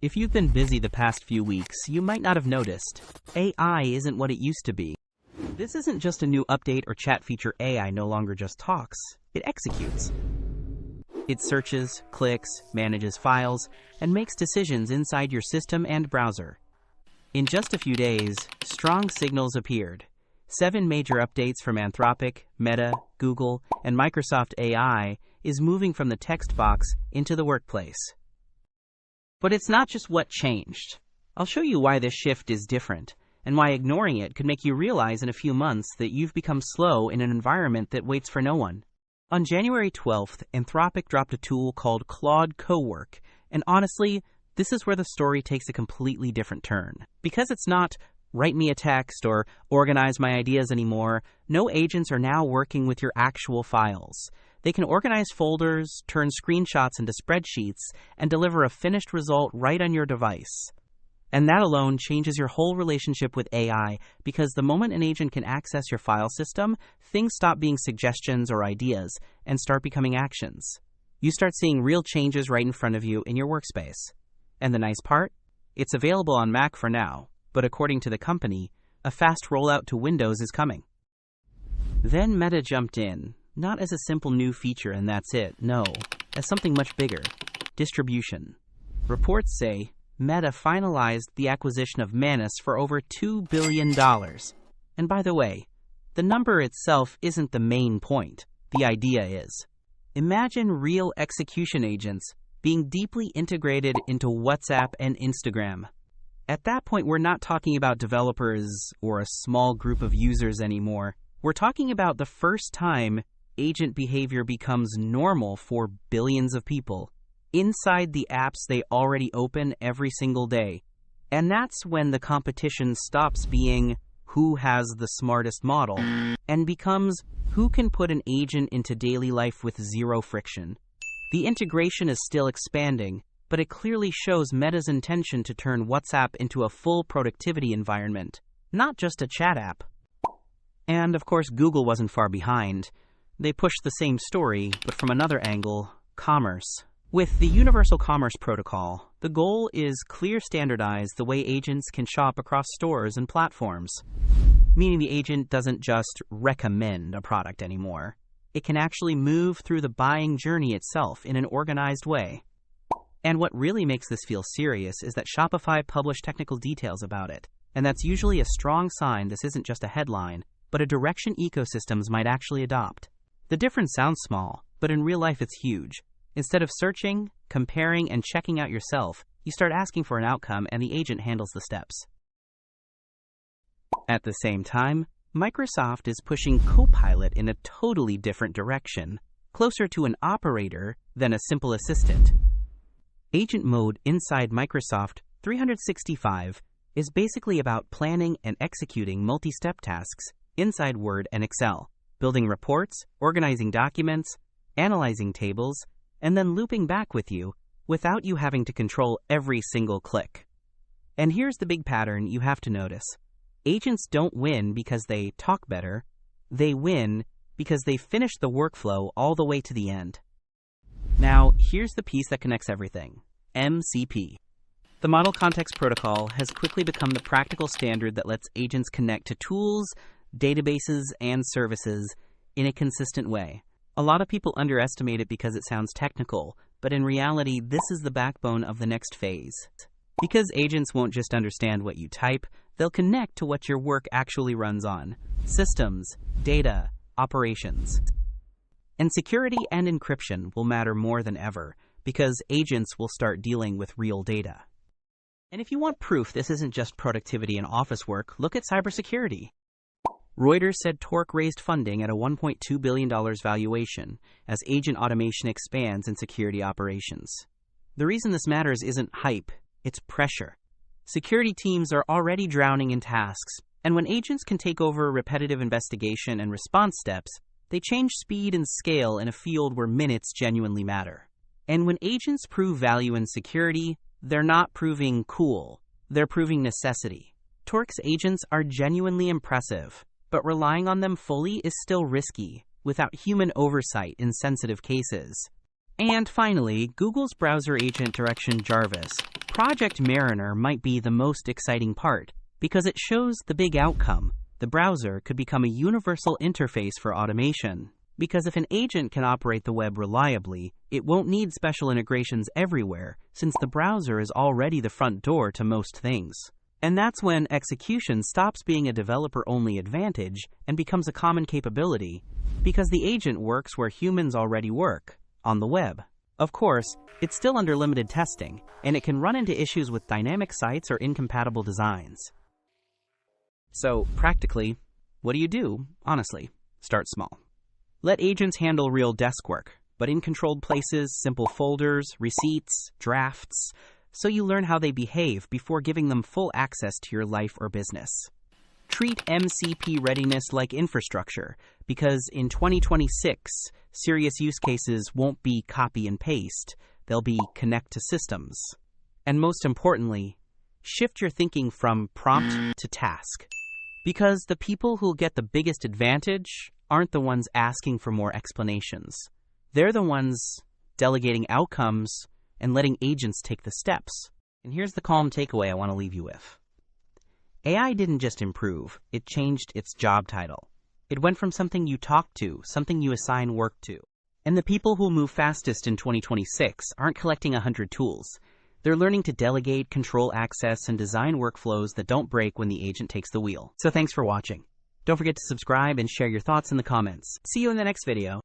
If you've been busy the past few weeks, you might not have noticed. AI isn't what it used to be. This isn't just a new update or chat feature. AI no longer just talks, it executes. It searches, clicks, manages files, and makes decisions inside your system and browser. In just a few days, strong signals appeared. 7 major updates from Anthropic, Meta, Google, and Microsoft AI is moving from the text box into the workplace. But it's not just what changed. I'll show you why this shift is different, and why ignoring it could make you realize in a few months that you've become slow in an environment that waits for no one. On January 12th, Anthropic dropped a tool called Claude Cowork, and honestly, this is where the story takes a completely different turn. Because it's not write me a text or organize my ideas anymore, no agents are now working with your actual files. They can organize folders, turn screenshots into spreadsheets, and deliver a finished result right on your device. And that alone changes your whole relationship with AI, because the moment an agent can access your file system, things stop being suggestions or ideas and start becoming actions. You start seeing real changes right in front of you in your workspace. And the nice part? It's available on Mac for now, but according to the company, a fast rollout to Windows is coming. Then Meta jumped in. Not as a simple new feature and that's it, no, as something much bigger, distribution. Reports say Meta finalized the acquisition of Manus for over $2 billion. And by the way, the number itself isn't the main point, the idea is. Imagine real execution agents being deeply integrated into WhatsApp and Instagram. At that point, we're not talking about developers or a small group of users anymore. We're talking about the first time agent behavior becomes normal for billions of people inside the apps they already open every single day. And that's when the competition stops being who has the smartest model and becomes who can put an agent into daily life with zero friction. The integration is still expanding, but it clearly shows Meta's intention to turn WhatsApp into a full productivity environment, not just a chat app. And of course, Google wasn't far behind. They pushed the same story, but from another angle, commerce. With the Universal Commerce Protocol, the goal is clear standardize the way agents can shop across stores and platforms. Meaning the agent doesn't just recommend a product anymore. It can actually move through the buying journey itself in an organized way. And what really makes this feel serious is that Shopify published technical details about it. And that's usually a strong sign this isn't just a headline, but a direction ecosystems might actually adopt. The difference sounds small, but in real life it's huge. Instead of searching, comparing, and checking out yourself, you start asking for an outcome and the agent handles the steps. At the same time, Microsoft is pushing Copilot in a totally different direction, closer to an operator than a simple assistant. Agent mode inside Microsoft 365 is basically about planning and executing multi-step tasks inside Word and Excel. Building reports, organizing documents, analyzing tables, and then looping back with you without you having to control every single click. And here's the big pattern you have to notice. Agents don't win because they talk better. They win because they finish the workflow all the way to the end. Now, here's the piece that connects everything. MCP. The Model Context Protocol has quickly become the practical standard that lets agents connect to tools, databases, and services in a consistent way. A lot of people underestimate it because it sounds technical, but in reality, this is the backbone of the next phase. Because agents won't just understand what you type, they'll connect to what your work actually runs on. Systems, data, operations. And security and encryption will matter more than ever, because agents will start dealing with real data. And if you want proof this isn't just productivity and office work, look at cybersecurity. Reuters said Torq raised funding at a $1.2 billion valuation as agent automation expands in security operations. The reason this matters isn't hype, it's pressure. Security teams are already drowning in tasks, and when agents can take over repetitive investigation and response steps, they change speed and scale in a field where minutes genuinely matter. And when agents prove value in security, they're not proving cool, they're proving necessity. Torq's agents are genuinely impressive, but relying on them fully is still risky, without human oversight in sensitive cases. And finally, Google's browser agent direction Jarvis Project Mariner might be the most exciting part because it shows the big outcome. The browser could become a universal interface for automation. Because if an agent can operate the web reliably, it won't need special integrations everywhere, since the browser is already the front door to most things. And that's when execution stops being a developer-only advantage and becomes a common capability, because the agent works where humans already work, on the web. Of course, it's still under limited testing, and it can run into issues with dynamic sites or incompatible designs. So, practically, what do? Honestly, start small. Let agents handle real desk work, but in controlled places, simple folders, receipts, drafts, so you learn how they behave before giving them full access to your life or business. Treat MCP readiness like infrastructure, because in 2026, serious use cases won't be copy and paste, they'll be connect to systems. And most importantly, shift your thinking from prompt to task. Because the people who'll get the biggest advantage aren't the ones asking for more explanations. They're the ones delegating outcomes and letting agents take the steps. And here's the calm takeaway I want to leave you with. AI didn't just improve, it changed its job title. It went from something you talk to, something you assign work to. And the people who'll move fastest in 2026 aren't collecting 100 tools. They're learning to delegate, control access, and design workflows that don't break when the agent takes the wheel. So thanks for watching. Don't forget to subscribe and share your thoughts in the comments. See you in the next video.